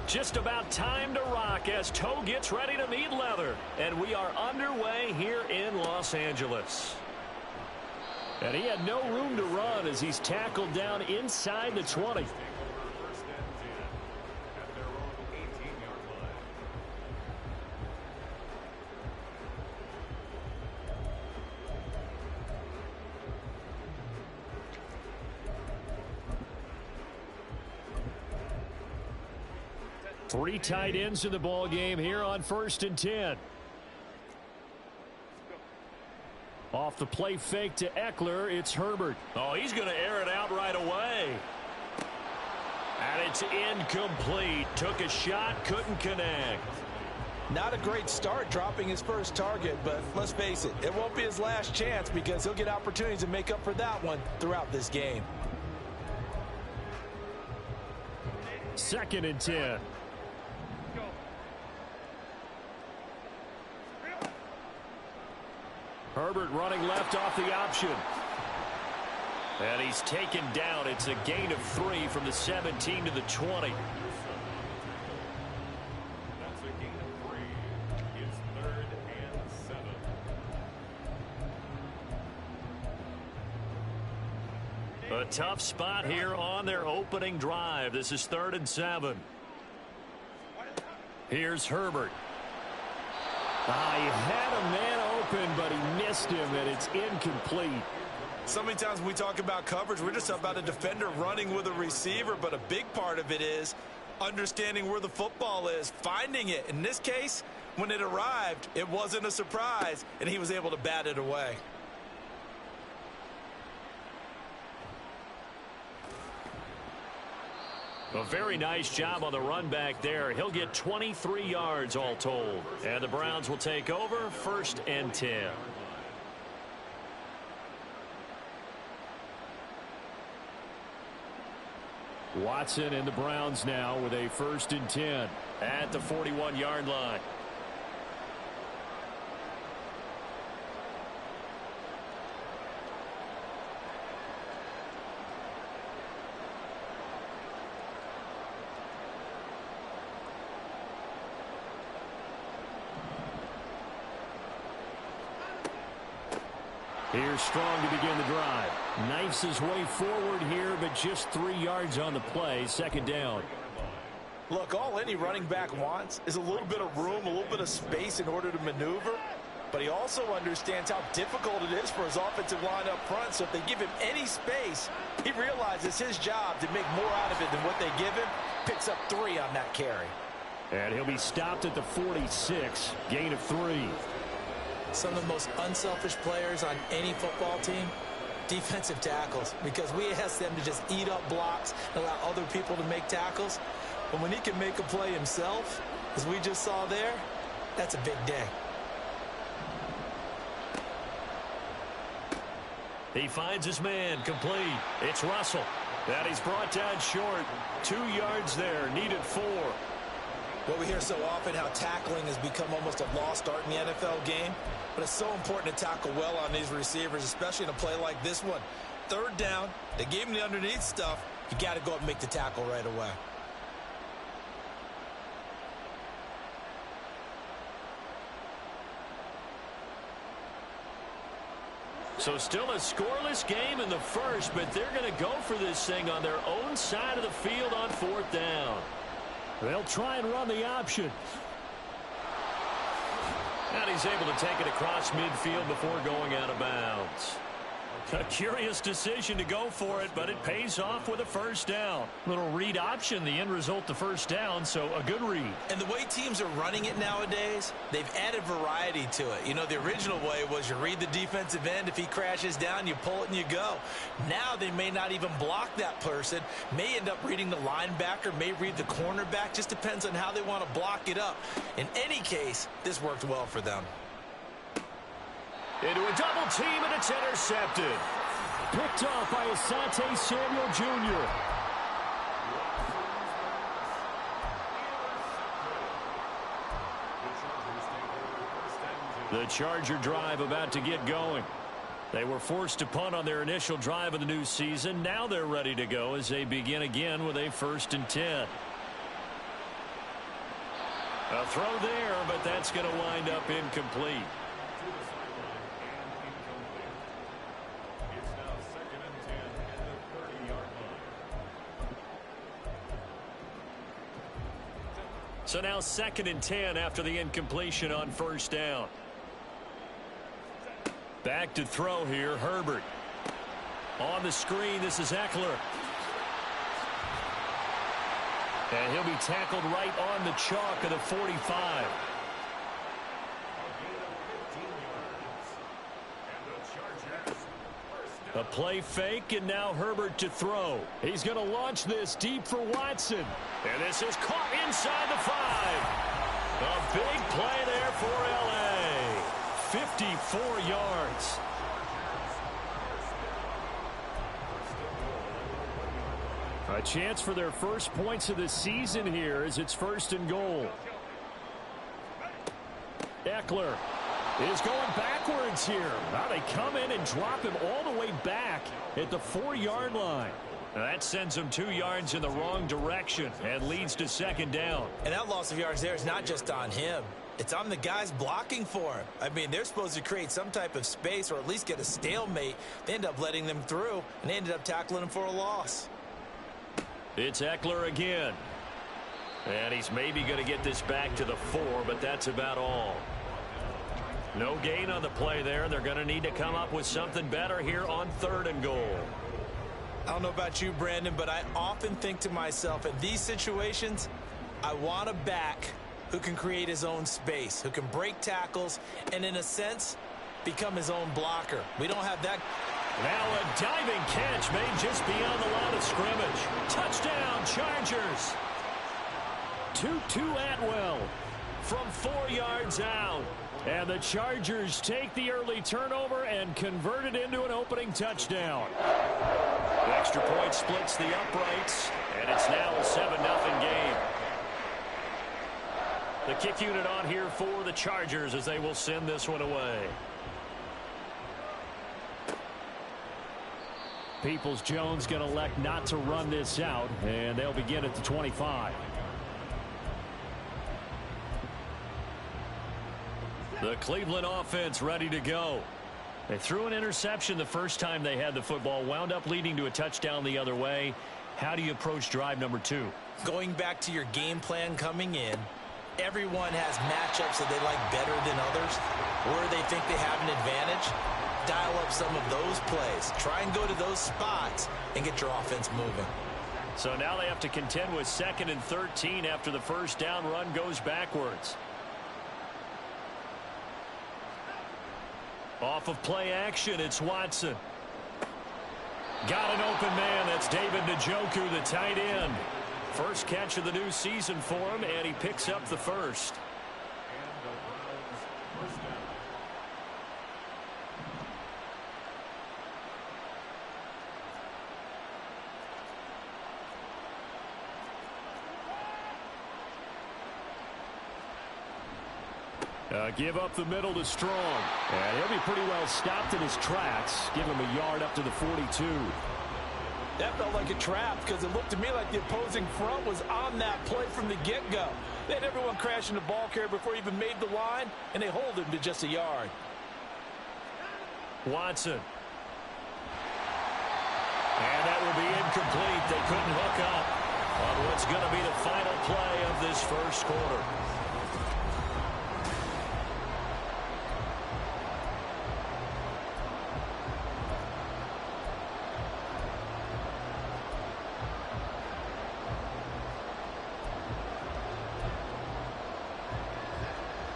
Just about time to rock as toe gets ready to meet leather. And we are underway here in Los Angeles. And he had no room to run as he's tackled down inside the 20. Three tight ends in the ball game here on 1st and 10. Off the play fake to Eckler, it's Herbert. Oh, he's going to air it out right away. And it's incomplete. Took a shot, couldn't connect. Not a great start dropping his first target, but let's face it, it won't be his last chance because he'll get opportunities to make up for that one throughout this game. 2nd and 10. Herbert running left off the option. And he's taken down. It's a gain of 3 from the 17 to the 20. That's a gain of 3. It's 3rd and 7. A tough spot here on their opening drive. This is 3rd and 7. Here's Herbert. He had a man open, but he missed him, and it's incomplete. So many times when we talk about coverage, we're just about a defender running with a receiver, but a big part of it is understanding where the football is, finding it. In this case, when it arrived, it wasn't a surprise, and he was able to bat it away. A very nice job on the run back there. He'll get 23 yards all told. And the Browns will take over 1st and 10. Watson and the Browns now with a 1st and 10 at the 41-yard line. Here's Strong to begin the drive. Knifes his way forward here, but just 3 yards on the play. 2nd down. Look, all any running back wants is a little bit of room, a little bit of space in order to maneuver. But he also understands how difficult it is for his offensive line up front. So if they give him any space, he realizes his job to make more out of it than what they give him. Picks up 3 on that carry. And he'll be stopped at the 46. Gain of 3. Some of the most unselfish players on any football team, defensive tackles, because we ask them to just eat up blocks and allow other people to make tackles. But when he can make a play himself, as we just saw there, that's a big day. He finds his man complete. It's Russell. And he's brought down short. 2 yards there. Needed 4. Well, we hear so often how tackling has become almost a lost art in the NFL game. But it's so important to tackle well on these receivers, especially in a play like this one. 3rd down, they gave him the underneath stuff. You got to go up and make the tackle right away. So still a scoreless game in the first, but they're going to go for this thing on their own side of the field on 4th down. They'll try and run the option. And he's able to take it across midfield before going out of bounds. A curious decision to go for it, but it pays off with a 1st down. Little read option, the end result, the 1st down, so a good read. And the way teams are running it nowadays, they've added variety to it. You know, the original way was you read the defensive end. If he crashes down, you pull it and you go. Now they may not even block that person, may end up reading the linebacker, may read the cornerback. Just depends on how they want to block it up. In any case, this worked well for them. Into a double team, and it's intercepted. Picked off by Asante Samuel Jr. The Charger drive about to get going. They were forced to punt on their initial drive of the new season. Now they're ready to go as they begin again with a 1st and 10. A throw there, but that's going to wind up incomplete. To the sideline and incomplete. It's now 2nd and 10 at the 30-yard line. So now 2nd and 10 after the incompletion on first down. Back to throw here, Herbert. On the screen, this is Eckler. And he'll be tackled right on the chalk of the 45. A play fake, and now Herbert to throw. He's going to launch this deep for Watson. And this is caught inside the 5. A big play there for L.A. 54 yards. A chance for their first points of the season here as it's 1st and goal. Eckler is going backwards here. Now they come in and drop him all the way back at the 4-yard line. Now that sends him 2 yards in the wrong direction and leads to 2nd down. And that loss of yards there is not just on him. It's on the guys blocking for him. I mean, they're supposed to create some type of space or at least get a stalemate. They end up letting them through, and they ended up tackling him for a loss. It's Eckler again. And he's maybe going to get this back to the 4, but that's about all. No gain on the play there. They're going to need to come up with something better here on 3rd and goal. I don't know about you, Brandon, but I often think to myself, in these situations, I want a back who can create his own space, who can break tackles, and in a sense, become his own blocker. We don't have that. Now a diving catch made just beyond the line of scrimmage. Touchdown, Chargers. Tutu Atwell from 4 yards out. And the Chargers take the early turnover and convert it into an opening touchdown. The extra point splits the uprights, and it's now a 7-0 game. The kick unit on here for the Chargers as they will send this one away. Peoples-Jones going to elect not to run this out, and they'll begin at the 25. The Cleveland offense ready to go. They threw an interception the first time they had the football, wound up leading to a touchdown the other way. How do you approach drive number 2? Going back to your game plan coming in, everyone has matchups that they like better than others, where they think they have an advantage. Dial up some of those plays. Try and go to those spots and get your offense moving. So now they have to contend with 2nd and 13 after the first down run goes backwards. Off of play action, it's Watson. Got an open man. That's David Njoku, the tight end. First catch of the new season for him, and he picks up the first. Give up the middle to Strong. And he'll be pretty well stopped in his tracks. Give him a yard up to the 42. That felt like a trap because it looked to me like the opposing front was on that play from the get-go. They had everyone crashing the ball carrier before he even made the line, and they hold him to just a yard. Watson. And that will be incomplete. They couldn't hook up on what's going to be the final play of this first quarter.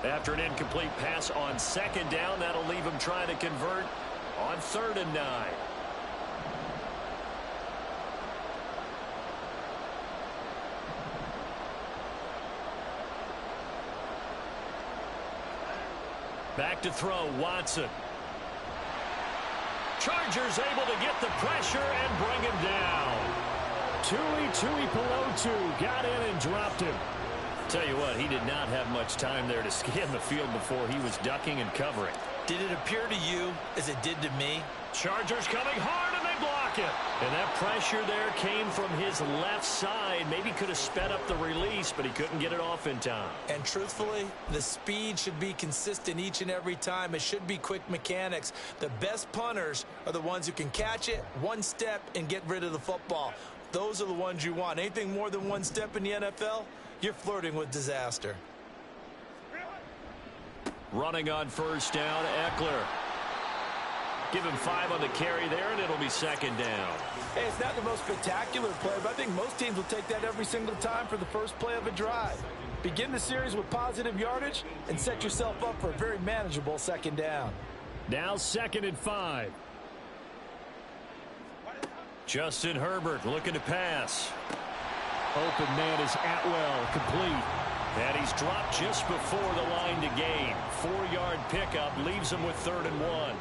After an incomplete pass on 2nd down, that'll leave him trying to convert on 3rd and 9. Back to throw, Watson. Chargers able to get the pressure and bring him down. Tuipulotu got in and dropped him. Tell you what, he did not have much time there to scan the field before he was ducking and covering. Did it appear to you as it did to me? Chargers coming hard, and and they block it. And that pressure there came from his left side. Maybe could have sped up the release, but he couldn't get it off in time. And truthfully, the speed should be consistent each and every time. It should be quick mechanics. The best punters are the ones who can catch it, one step, and get rid of the football. Those are the ones you want. Anything more than one step in the NFL, you're flirting with disaster. Running on first down, Eckler. Give him 5 on the carry there, and it'll be second down. Hey, it's not the most spectacular play, but I think most teams will take that every single time for the first play of a drive. Begin the series with positive yardage and set yourself up for a very manageable second down. Now 2nd and 5. Justin Herbert looking to pass. Open man is Atwell, complete. And he's dropped just before the line to gain. 4-yard pickup leaves him with 3rd and 1.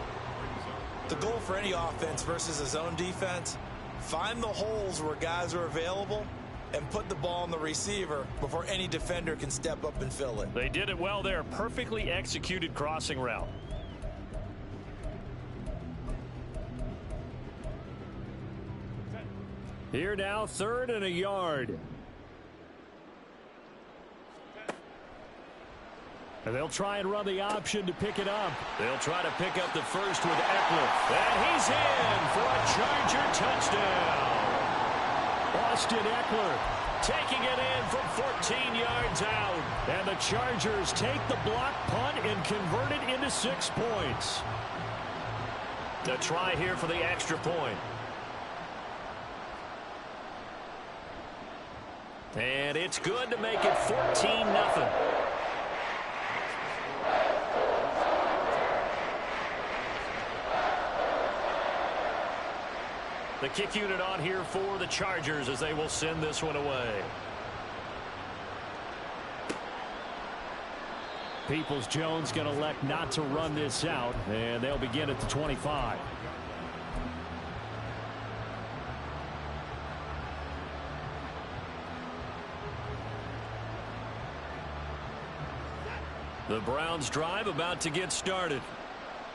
The goal for any offense versus a zone defense, find the holes where guys are available and put the ball on the receiver before any defender can step up and fill it. They did it well there. Perfectly executed crossing route. Here now, 3rd and a yard. And they'll try and run the option to pick it up. They'll try to pick up the first with Eckler. And he's in for a Charger touchdown. Austin Eckler taking it in from 14 yards out. And the Chargers take the block punt and convert it into 6 points. The try here for the extra point. And it's good to make it 14-0. The kick unit on here for the Chargers as they will send this one away. Peoples-Jones going to elect not to run this out, and they'll begin at the 25. The Browns drive about to get started.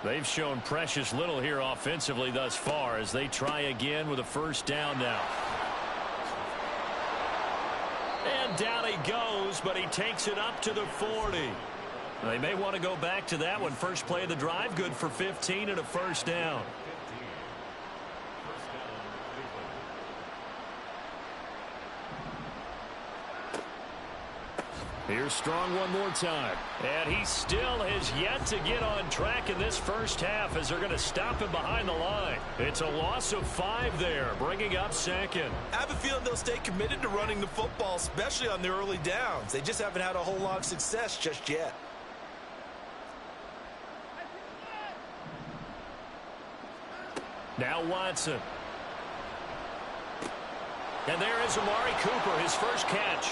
They've shown precious little here offensively thus far as they try again with a first down now. And down he goes, but he takes it up to the 40. They may want to go back to that one. First play of the drive, good for 15 and a first down. Here's Strong one more time. And he still has yet to get on track in this first half as they're going to stop him behind the line. It's a loss of 5 there, bringing up 2nd. I have a feeling they'll stay committed to running the football, especially on the early downs. They just haven't had a whole lot of success just yet. Now Watson. And there is Amari Cooper, his first catch.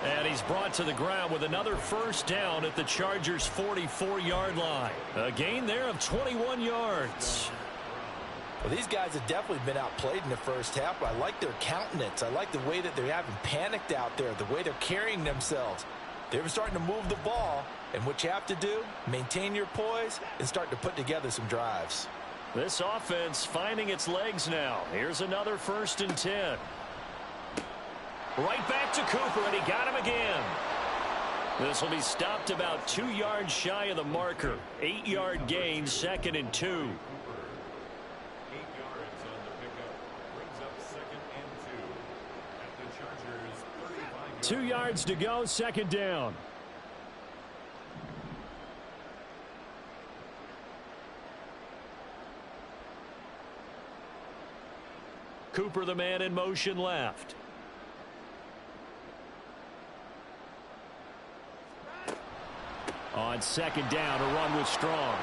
And he's brought to the ground with another first down at the Chargers' 44-yard line. A gain there of 21 yards. Well, these guys have definitely been outplayed in the first half, but I like their countenance. I like the way that they haven't panicked out there, the way they're carrying themselves. They're starting to move the ball, and what you have to do, maintain your poise and start to put together some drives. This offense finding its legs now. Here's another 1st and 10. Right back to Cooper, and he got him again. This will be stopped about 2 yards shy of the marker. 8-yard gain, 2nd and 2. 8 yards on the pickup. Brings up 2nd and 2 at the Chargers' 35. 2 yards to go, 2nd down. Cooper, the man in motion left. On 2nd down, a run with Strong.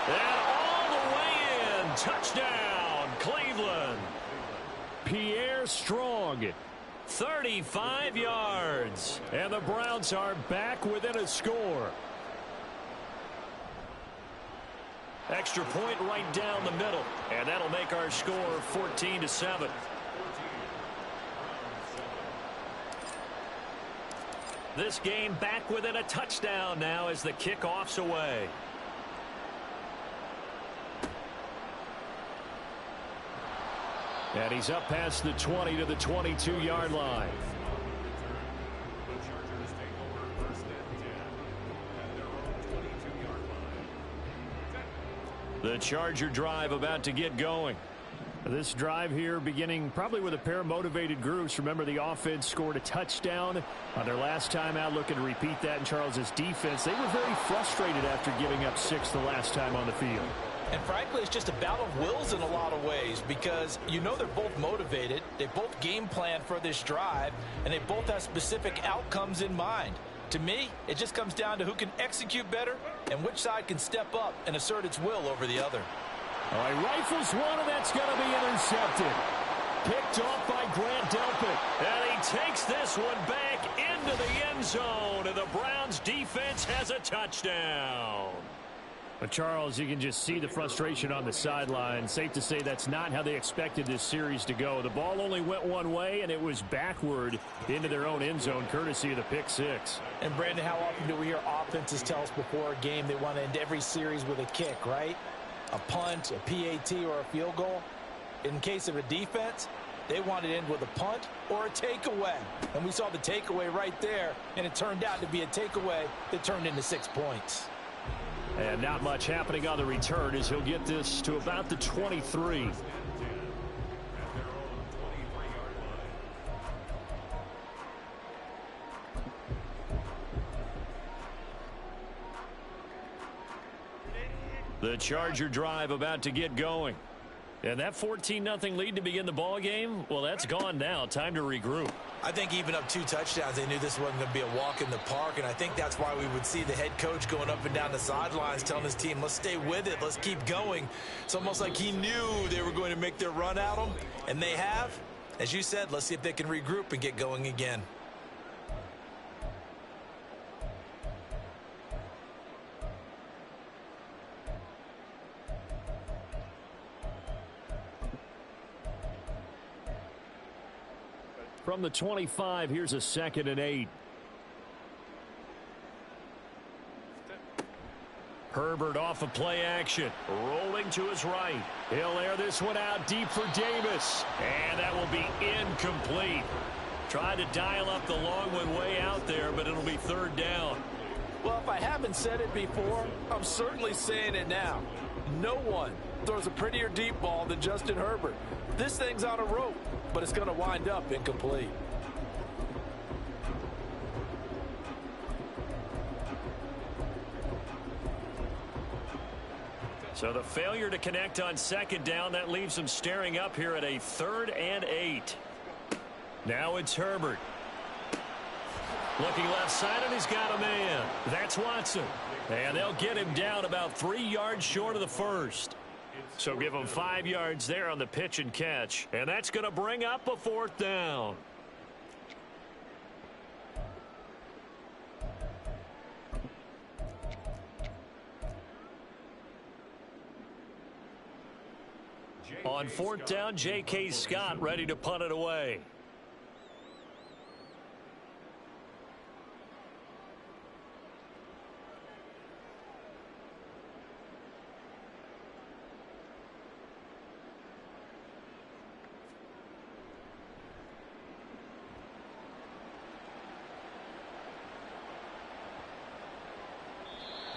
And all the way in. Touchdown, Cleveland. Pierre Strong, 35 yards. And the Browns are back within a score. Extra point right down the middle. And that'll make our score 14-7. This game back within a touchdown now as the kickoff's away. And he's up past the 20 to the 22-yard line. The Chargers take over first and 10 at their own 22-yard line. The Charger drive about to get going. This drive here beginning probably with a pair of motivated groups. Remember, the offense scored a touchdown on their last time out, looking to repeat that in Charles' defense. They were very frustrated after giving up 6 the last time on the field. And frankly, it's just a battle of wills in a lot of ways because you know they're both motivated. They both game plan for this drive, and they both have specific outcomes in mind. To me, it just comes down to who can execute better and which side can step up and assert its will over the other. All right, rifles one, and that's going to be intercepted. Picked off by Grant Delpit. And he takes this one back into the end zone, and the Browns defense has a touchdown. But Charles, you can just see the frustration on the sideline. Safe to say that's not how they expected this series to go. The ball only went one way, and it was backward into their own end zone, courtesy of the pick six. And Brandon, how often do we hear offenses tell us before a game they want to end every series with a kick, right? A punt, a PAT, or a field goal. In case of a defense, they want to end with a punt or a takeaway. And we saw the takeaway right there, and it turned out to be a takeaway that turned into 6 points. And not much happening on the return as he'll get this to about the 23. The Charger drive about to get going. And that 14-0 lead to begin the ball game, well, that's gone now. Time to regroup. I think even up 2 touchdowns, they knew this wasn't going to be a walk in the park, and I think that's why we would see the head coach going up and down the sidelines telling his team, let's stay with it, let's keep going. It's almost like he knew they were going to make their run at him, and they have. As you said, let's see if they can regroup and get going again. From the 25, here's a 2nd and 8. Herbert off of play action. Rolling to his right. He'll air this one out deep for Davis. And that will be incomplete. Tried to dial up the long one way out there, but it'll be 3rd down. Well, if I haven't said it before, I'm certainly saying it now. No one throws a prettier deep ball than Justin Herbert. This thing's on a rope, but it's going to wind up incomplete. So the failure to connect on 2nd down, that leaves them staring up here at a 3rd and 8. Now it's Herbert. Looking left side, and he's got a man. That's Watson. And they'll get him down about 3 yards short of the first. So give him 5 yards there on the pitch and catch. And that's going to bring up a 4th down. On 4th down, J.K. Scott ready to punt it away.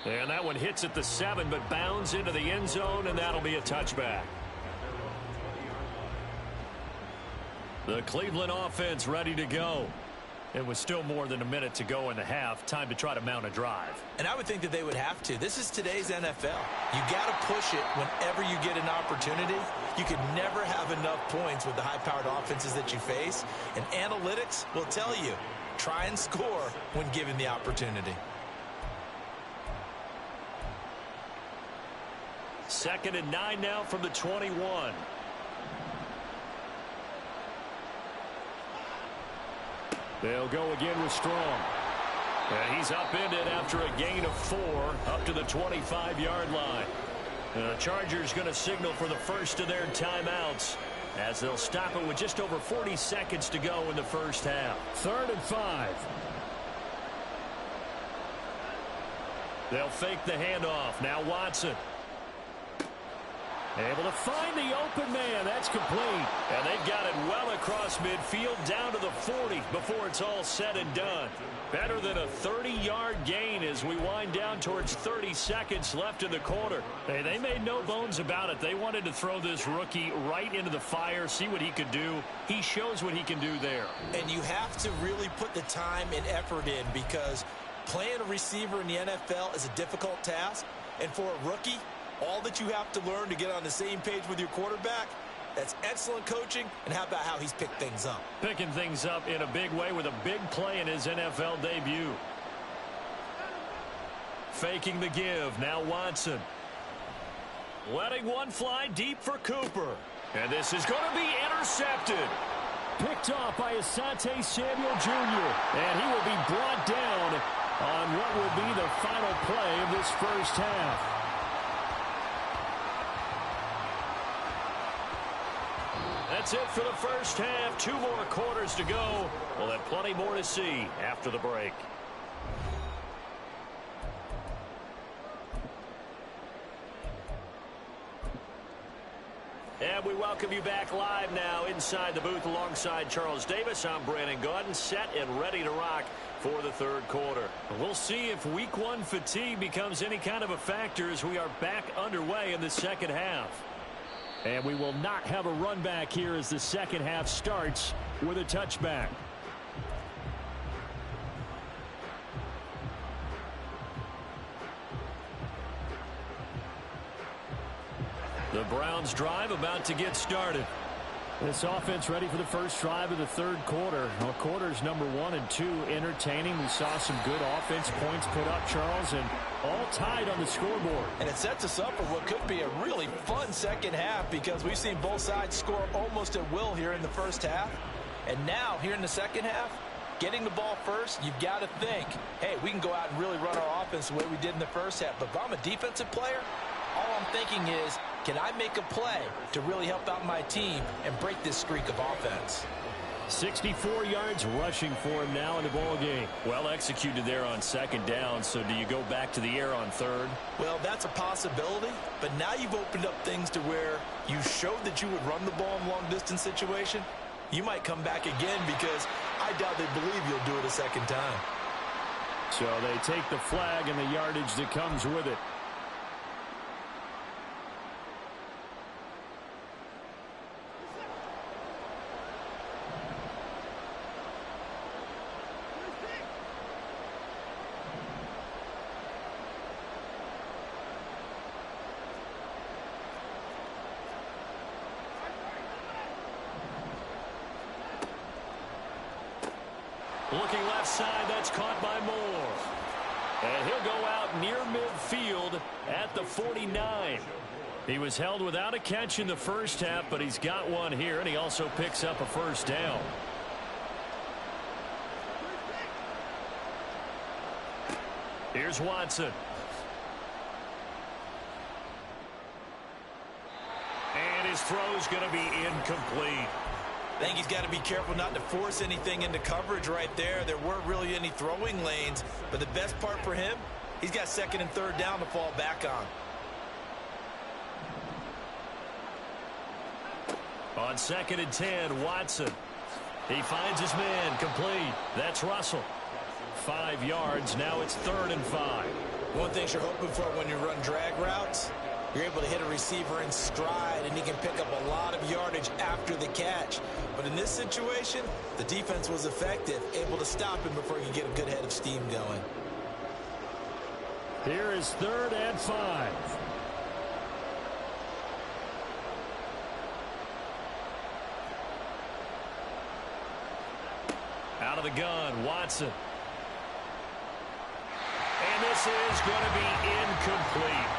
And that one hits at the 7, but bounds into the end zone, and that'll be a touchback. The Cleveland offense ready to go. It was still more than a minute to go in the half. Time to try to mount a drive. And I would think that they would have to. This is today's NFL. You got to push it whenever you get an opportunity. You can never have enough points with the high-powered offenses that you face. And analytics will tell you, try and score when given the opportunity. 2nd and 9 now from the 21. They'll go again with Strong. And he's upended after a gain of 4 up to the 25-yard line. The Chargers going to signal for the first of their timeouts as they'll stop it with just over 40 seconds to go in the first half. 3rd and 5. They'll fake the handoff. Now Watson. Able to find the open man. That's complete. And they've got it well across midfield down to the 40 before it's all said and done. Better than a 30-yard gain as we wind down towards 30 seconds left in the quarter. Hey, they made no bones about it. They wanted to throw this rookie right into the fire, see what he could do. He shows what he can do there. And you have to really put the time and effort in because playing a receiver in the NFL is a difficult task. And for a rookie, all that you have to learn to get on the same page with your quarterback, that's excellent coaching. And how about how he's picked things up? Picking things up in a big way with a big play in his NFL debut. Faking the give. Now Watson. Letting one fly deep for Cooper. And this is going to be intercepted. Picked off by Asante Samuel Jr. And he will be brought down on what will be the final play of this first half. That's it for the first half. 2 more quarters to go. We'll have plenty more to see after the break. And we welcome you back live now inside the booth alongside Charles Davis. I'm Brandon Gaudin, set and ready to rock for the third quarter. We'll see if week 1 fatigue becomes any kind of a factor as we are back underway in the second half. And we will not have a run back here as the second half starts with a touchback. The Browns drive about to get started. This offense ready for the first drive of the third quarter. Well, quarters number 1 and 2 entertaining. We saw some good offense points put up, Charles, and all tied on the scoreboard. And it sets us up for what could be a really fun second half because we've seen both sides score almost at will here in the first half. And now, here in the second half, getting the ball first, you've got to think, hey, we can go out and really run our offense the way we did in the first half. But if I'm a defensive player, all I'm thinking is, can I make a play to really help out my team and break this streak of offense? 64 yards rushing for him now in the ball game. Well executed there on second down. So do you go back to the air on third? Well, that's a possibility. But now you've opened up things to where you showed that you would run the ball in long distance situation. You might come back again because I doubt they believe you'll do it a second time. So they take the flag and the yardage that comes with it. Looking left side, that's caught by Moore. And he'll go out near midfield at the 49. He was held without a catch in the first half, but he's got one here, and he also picks up a first down. Here's Watson. And his throw's going to be incomplete. I think he's got to be careful not to force anything into coverage right there. There weren't really any throwing lanes, but the best part for him, he's got second and third down to fall back on. On second and 10, Watson. He finds his man, complete. That's Russell. 5 yards, now it's 3rd and 5. One thing you're hoping for when you run drag routes, you're able to hit a receiver in stride, and he can pick up a lot of yardage after the catch. But in this situation, the defense was effective, able to stop him before he could get a good head of steam going. Here is 3rd and 5. Out of the gun, Watson. And this is going to be incomplete.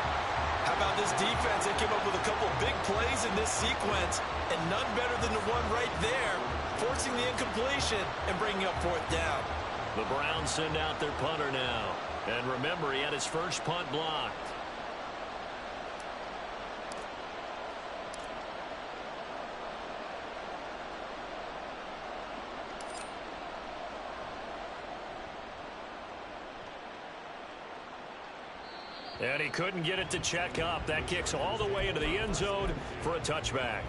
How about this defense? They came up with a couple big plays in this sequence, and none better than the one right there, forcing the incompletion and bringing up 4th down. The Browns send out their punter now. And remember, he had his first punt blocked. And he couldn't get it to check up. That kicks all the way into the end zone for a touchback.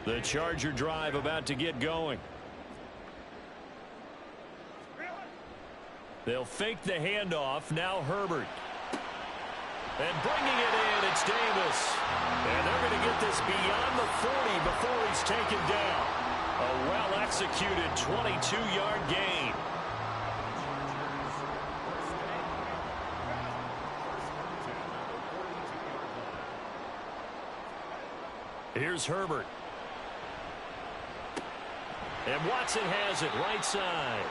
The Charger drive about to get going. They'll fake the handoff. Now Herbert. And bringing it in, it's Davis. And they're going to get this beyond the 40 before he's taken down. A well-executed 22-yard gain. Here's Herbert. And Watson has it right side.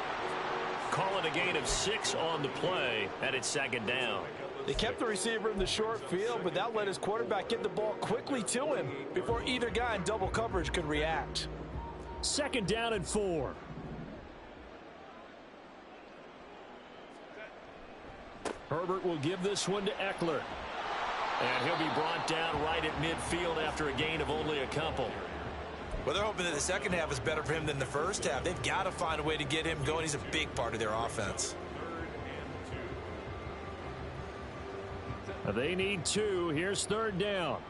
Call it a gain of 6 on the play, and it's second down. They kept the receiver in the short field, but that let his quarterback get the ball quickly to him before either guy in double coverage could react. Second down and 4. Herbert will give this one to Eckler. And he'll be brought down right at midfield after a gain of only a couple. Well, they're hoping that the second half is better for him than the first half. They've got to find a way to get him going. He's a big part of their offense. They need 2. Here's third down.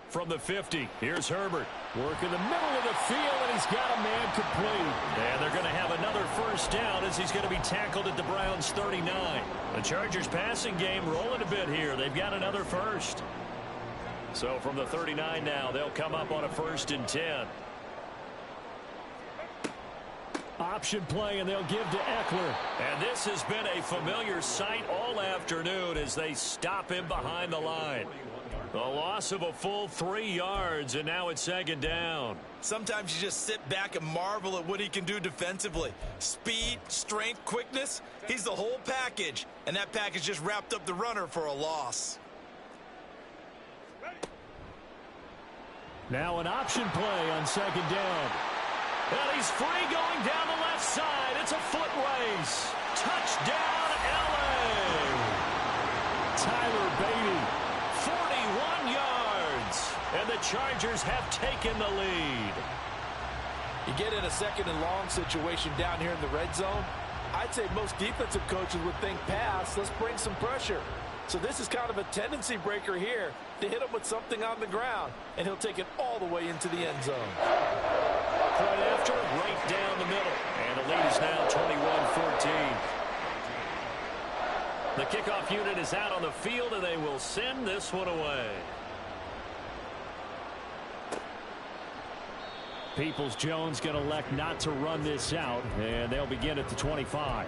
From the 50, here's Herbert. Work in the middle of the field, and he's got a man complete. And they're going to have another first down as he's going to be tackled at the Browns' 39. The Chargers' passing game rolling a bit here. They've got another first. So from the 39 now, they'll come up on a 1st and 10. Option play, and they'll give to Eckler. And this has been a familiar sight all afternoon as they stop him behind the line. The loss of a full 3 yards, and now it's second down. Sometimes you just sit back and marvel at what he can do defensively. Speed, strength, quickness, he's the whole package. And that package just wrapped up the runner for a loss. Now an option play on second down. And he's free going down the left side. It's a foot race. Touchdown, LA. Tyler Beatty, 41 yards. And the Chargers have taken the lead. You get in a second and long situation down here in the red zone. I'd say most defensive coaches would think pass. Let's bring some pressure. So this is kind of a tendency breaker here to hit him with something on the ground. And he'll take it all the way into the end zone. Point after, right down the middle. And the lead is now 21-14. The kickoff unit is out on the field, and they will send this one away. Peoples-Jones going to elect not to run this out, and they'll begin at the 25.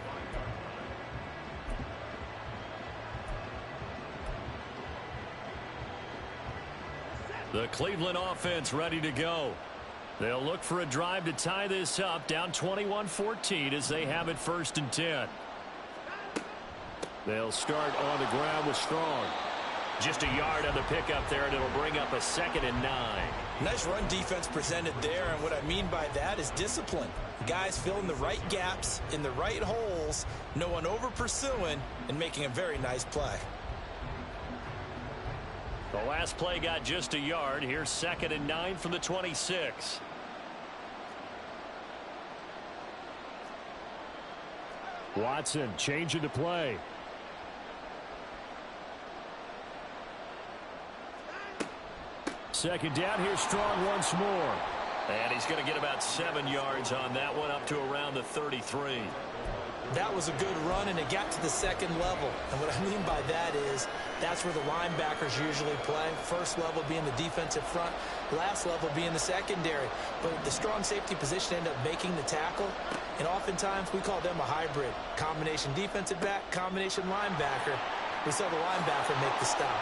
The Cleveland offense ready to go. They'll look for a drive to tie this up, down 21-14 as they have it 1st and 10. They'll start on the ground with Strong. Just a yard on the pickup there, and it'll bring up a 2nd and 9. Nice run defense presented there, and what I mean by that is discipline. Guys filling the right gaps in the right holes, no one over pursuing, and making a very nice play. The last play got just a yard. Here's 2nd and 9 from the 26. Watson changing the play. Second down. Here's Strong once more. And he's going to get about 7 yards on that one, up to around the 33. That was a good run, and it got to the second level. And what I mean by that is that's where the linebackers usually play. First level being the defensive front, last level being the secondary. But the strong safety position ended up making the tackle, and oftentimes we call them a hybrid. Combination defensive back, combination linebacker. We saw the linebacker make the stop.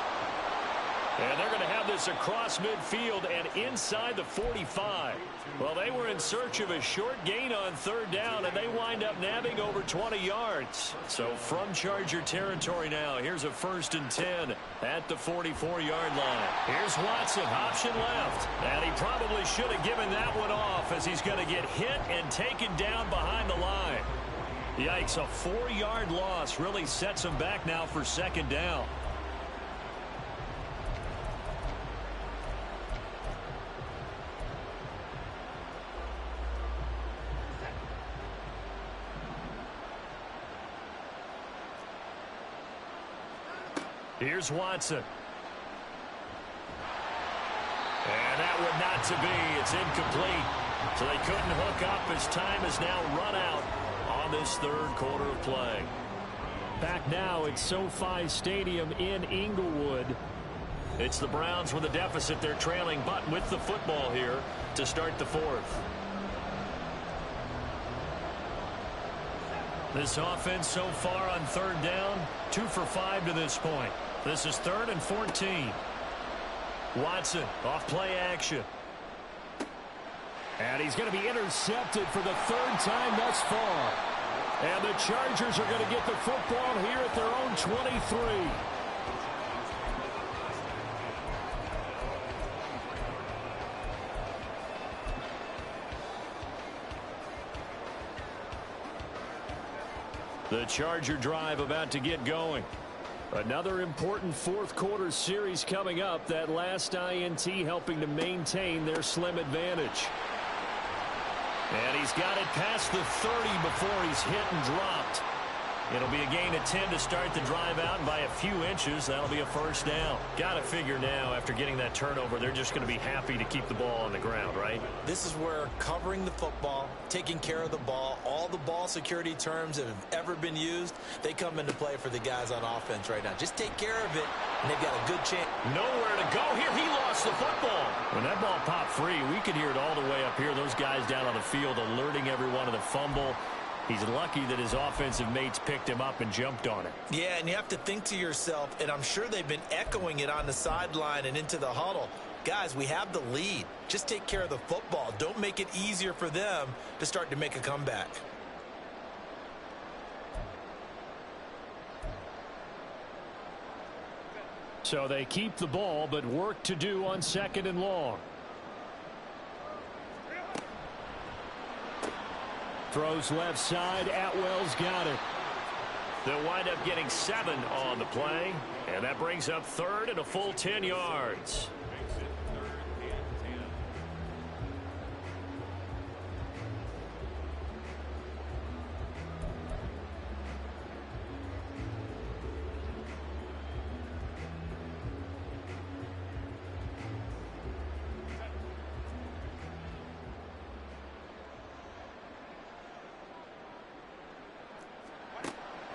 And they're going to have this across midfield and inside the 45. Well, they were in search of a short gain on 3rd down, and they wind up nabbing over 20 yards. So from Charger territory now, here's a 1st and 10 at the 44-yard line. Here's Watson, option left. And he probably should have given that one off as he's going to get hit and taken down behind the line. Yikes, a 4-yard loss really sets him back now for 2nd down. Here's Watson. And that would not to be. It's incomplete. So they couldn't hook up as time has now run out on this third quarter of play. Back now at SoFi Stadium in Inglewood. It's the Browns with a deficit. They're trailing, but with the football here to start the fourth. This offense so far on third down, 2 for 5 to this point. This is 3rd and 14. Watson off play action. And he's going to be intercepted for the 3rd time thus far. And the Chargers are going to get the football here at their own 23. The Charger drive about to get going. Another important fourth quarter series coming up. That last INT helping to maintain their slim advantage. And he's got it past the 30 before he's hit and dropped. It'll be a gain of 10 to start the drive out, and by a few inches, that'll be a first down. Got to figure now, after getting that turnover, they're just going to be happy to keep the ball on the ground, right? This is where covering the football, taking care of the ball, all the ball security terms that have ever been used, they come into play for the guys on offense right now. Just take care of it, and they've got a good chance. Nowhere to go here. He lost the football. When that ball popped free, we could hear it all the way up here. Those guys down on the field alerting everyone of the fumble. He's lucky that his offensive mates picked him up and jumped on it. Yeah, and you have to think to yourself, and I'm sure they've been echoing it on the sideline and into the huddle. Guys, we have the lead. Just take care of the football. Don't make it easier for them to start to make a comeback. So they keep the ball, but work to do on 2nd and long. Throws left side. Atwell's got it. They'll wind up getting 7 on the play, and that brings up 3rd and a full 10 yards. Makes it 3rd and 10.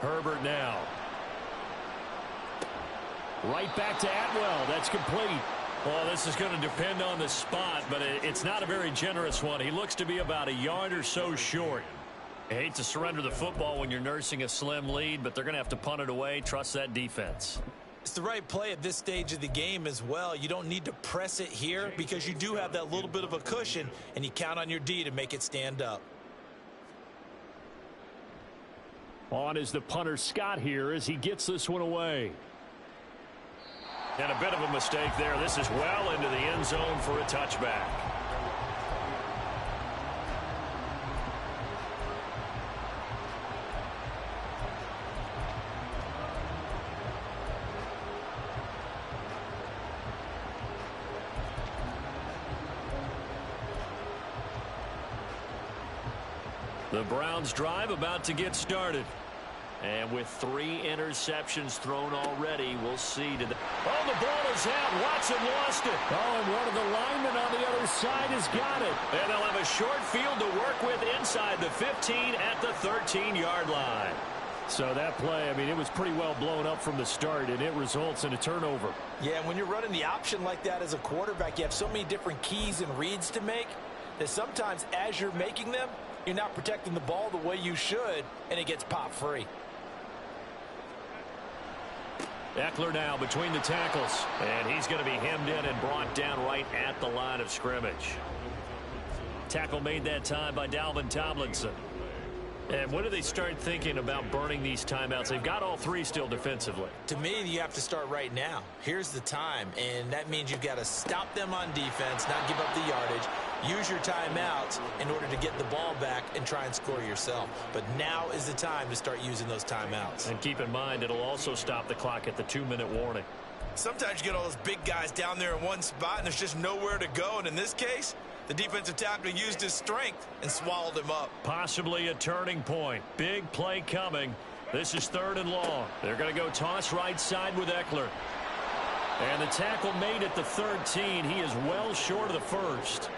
Herbert now. Right back to Atwell. That's complete. Well, this is going to depend on the spot, but it's not a very generous one. He looks to be about a yard or so short. I hate to surrender the football when you're nursing a slim lead, but they're going to have to punt it away. Trust that defense. It's the right play at this stage of the game as well. You don't need to press it here because you do have that little bit of a cushion, and you count on your D to make it stand up. On is the punter Scott here as he gets this one away. And a bit of a mistake there. This is well into the end zone for a touchback. The Browns drive about to get started. And with 3 interceptions thrown already, we'll see. Oh, the ball is out. Watson lost it. Oh, and one of the linemen on the other side has got it. And they'll have a short field to work with inside the 15 at the 13-yard line. So that play, I mean, it was pretty well blown up from the start, and it results in a turnover. Yeah, when you're running the option like that as a quarterback, you have so many different keys and reads to make that sometimes as you're making them, you're not protecting the ball the way you should, and it gets popped free. Eckler now between the tackles, and he's going to be hemmed in and brought down right at the line of scrimmage. Tackle made that time by Dalvin Tomlinson. And when do they start thinking about burning these timeouts? They've got all 3 still defensively. To me, you have to start right now. Here's the time, and that means you've got to stop them on defense, not give up the yardage, use your timeouts in order to get the ball back and try and score yourself. But now is the time to start using those timeouts. And keep in mind, it'll also stop the clock at the 2-minute warning. Sometimes you get all those big guys down there in one spot, and there's just nowhere to go. And in this case, the defensive tackle used his strength and swallowed him up. Possibly a turning point. Big play coming This is 3rd and long. They're going to go toss right side with Eckler. And the tackle made at the 13. He is well short of the first.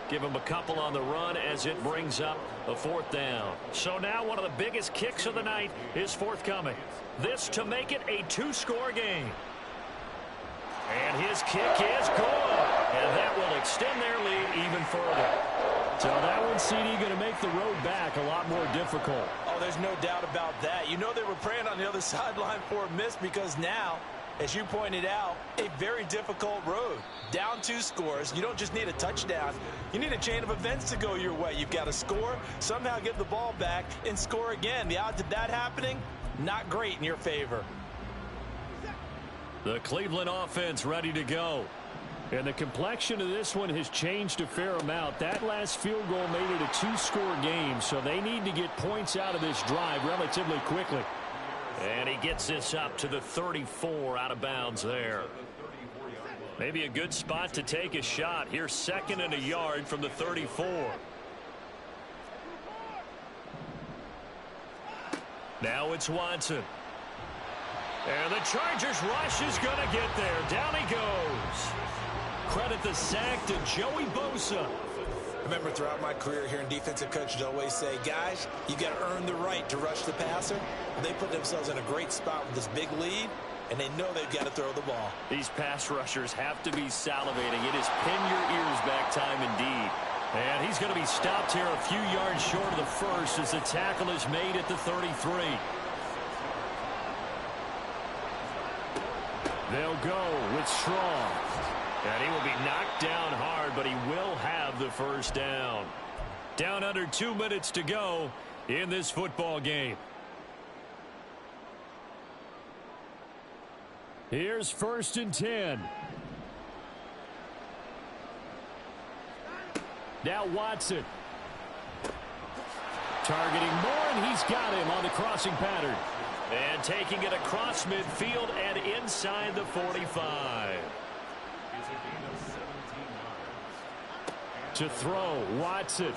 Give him a couple on the run as it brings up a 4th down. So now one of the biggest kicks of the night is forthcoming. This to make it a 2-score game. And his kick is good. And that will extend their lead even further. So that one, CD, going to make the road back a lot more difficult. Oh, there's no doubt about that. You know they were praying on the other sideline for a miss because now, as you pointed out, a very difficult road. Down 2 scores. You don't just need a touchdown. You need a chain of events to go your way. You've got to score, somehow get the ball back, and score again. The odds of that happening, not great in your favor. The Cleveland offense ready to go. And the complexion of this one has changed a fair amount. That last field goal made it a 2-score game, so they need to get points out of this drive relatively quickly. And he gets this up to the 34 out of bounds there. Maybe a good spot to take a shot. Here's 2nd and a yard from the 34. Now it's Watson. And the Chargers rush is going to get there. Down he goes. Credit the sack to Joey Bosa. Remember, throughout my career here in defensive coaches always say, guys, you got to earn the right to rush the passer. Well, they put themselves in a great spot with this big lead, and they know they've got to throw the ball. These pass rushers have to be salivating. It is pin your ears back time indeed. And he's going to be stopped here a few yards short of the first as the tackle is made at the 33. They'll go with Strong. And he will be knocked down hard, but he will have the first down. Down under 2 minutes to go in this football game. Here's 1st and 10. Now Watson. Targeting Moore, and he's got him on the crossing pattern. And taking it across midfield and inside the 45. To throw, Watson.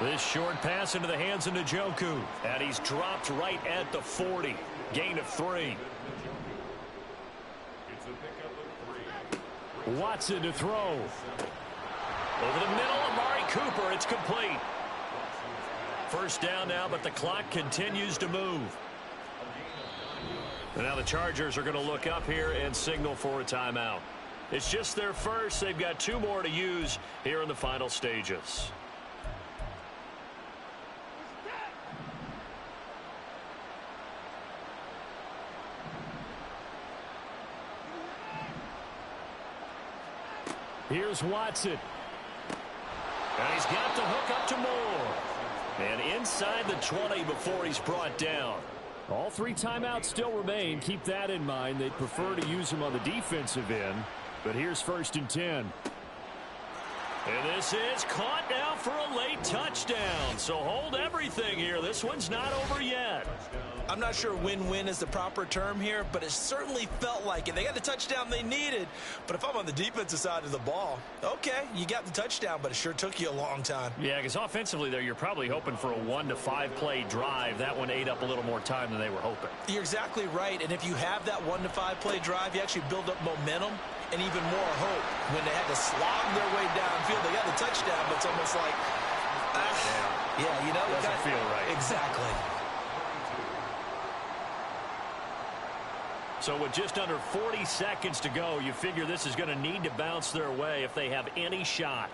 This short pass into the hands of Njoku. And he's dropped right at the 40. Gain of 3. Watson to throw. Over the middle, Amari Cooper. It's complete. First down now, but the clock continues to move. And now the Chargers are going to look up here and signal for a timeout. It's just their first. They've got 2 more to use here in the final stages. Here's Watson. And he's got the hook up to Moore. And inside the 20 before he's brought down. All 3 timeouts still remain. Keep that in mind. They'd prefer to use them on the defensive end. But here's 1st and 10. And this is caught now for a late touchdown. So hold everything here. This one's not over yet. I'm not sure win-win is the proper term here, but it certainly felt like it. They got the touchdown they needed, but if I'm on the defensive side of the ball, okay, you got the touchdown, but it sure took you a long time. Yeah, because offensively there, you're probably hoping for a 1 to 5 play drive. That one ate up a little more time than they were hoping. You're exactly right, and if you have that 1 to 5 play drive, you actually build up momentum and even more hope. When they had to slog their way downfield, they got the touchdown, but it's almost like, yeah, you know, it doesn't feel right. Exactly. So with just under 40 seconds to go, you figure this is going to need to bounce their way if they have any shot.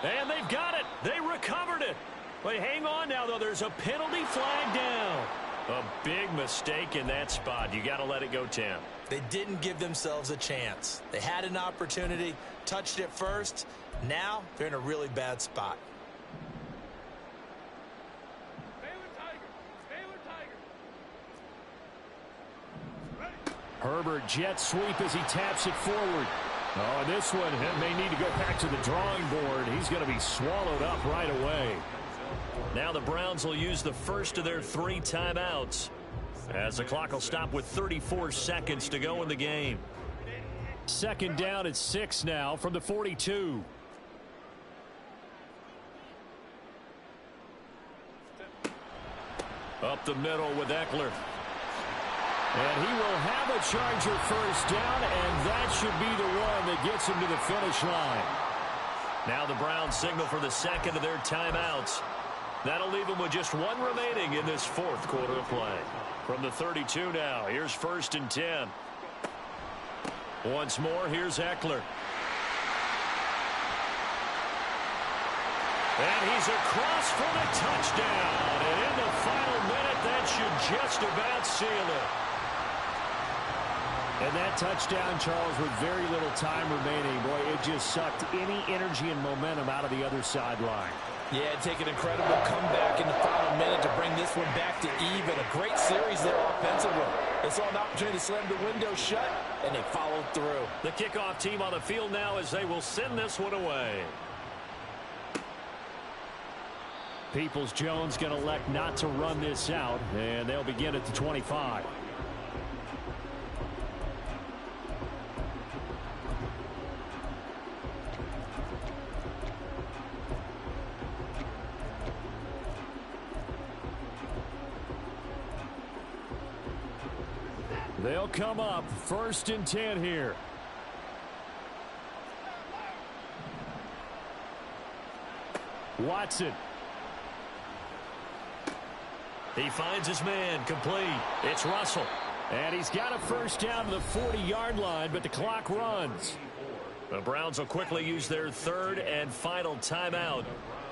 And they've got it. They recovered it. But hang on now, though. There's a penalty flag down. A big mistake in that spot. You got to let it go 10. They didn't give themselves a chance. They had an opportunity, touched it first. Now they're in a really bad spot. Herbert jet sweep as he taps it forward. Oh, this one may need to go back to the drawing board. He's going to be swallowed up right away. Now the Browns will use the first of their 3 timeouts, as the clock will stop with 34 seconds to go in the game. Second down at 6 now from the 42. Up the middle with Eckler. And he will have a Charger first down, and that should be the one that gets him to the finish line. Now the Browns signal for the second of their timeouts. That'll leave them with just 1 remaining in this 4th quarter of play. From the 32 now, here's 1st and 10. Once more, here's Eckler. And he's across for the touchdown. And in the final minute, that should just about seal it. And that touchdown, Charles, with very little time remaining, boy, it just sucked any energy and momentum out of the other sideline. Yeah, take an incredible comeback in the final minute to bring this one back to even. A great series there offensively. They saw an opportunity to slam the window shut, and they followed through. The kickoff team on the field now as they will send this one away. Peoples-Jones going to elect not to run this out, and they'll begin at the 25. They'll come up 1st and 10 here. Watson. He finds his man, complete. It's Russell. And he's got a first down to the 40-yard line, but the clock runs. The Browns will quickly use their 3rd and final timeout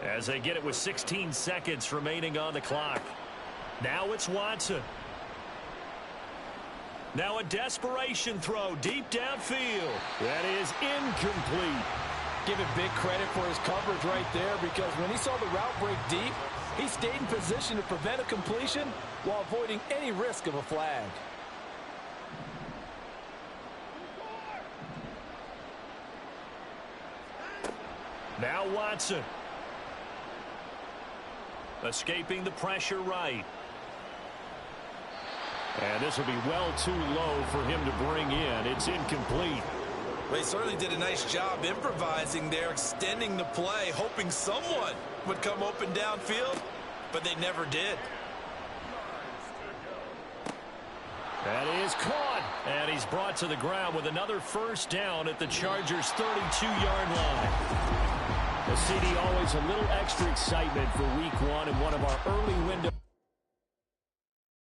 as they get it with 16 seconds remaining on the clock. Now it's Watson. Now a desperation throw deep downfield. That is incomplete. Give him big credit for his coverage right there, because when he saw the route break deep, he stayed in position to prevent a completion while avoiding any risk of a flag. Now Watson. Escaping the pressure right. And this will be well too low for him to bring in. It's incomplete. They certainly did a nice job improvising there, extending the play, hoping someone would come open downfield, but they never did. That is caught. And he's brought to the ground with another first down at the Chargers' 32-yard line. The CD always a little extra excitement for week 1 and one of our early window